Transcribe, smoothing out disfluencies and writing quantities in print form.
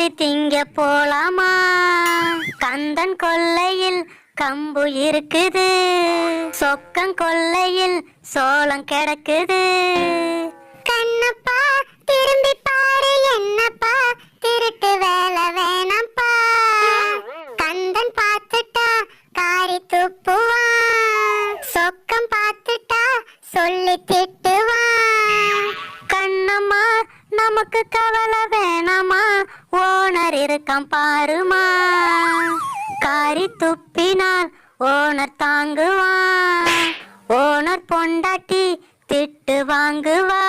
கட்டி திங்க போலாமா? கந்தன் கொல்லையில் கம்பு இருக்குது, சொக்கன் கொல்லையில் சோளம் கிடக்குது. கண்ணப்பா திரும்பி பாரு என்னப்பா, திருட்டு வேலை வேணாம்ப்பா. கந்தன் பார்த்துட்டா காரி துப்புவான், சொக்கம் பார்த்துட்டா சொல்லி திட்டுவான். கண்ணம்மா நமக்கு கவலை வேணாமா, ஓனர் இருக்கான் பாருமா. காரி துப்பினால் ஓனர் தாங்குவான், ஓனர் பொண்டாட்டி திட்டு வாங்குவா.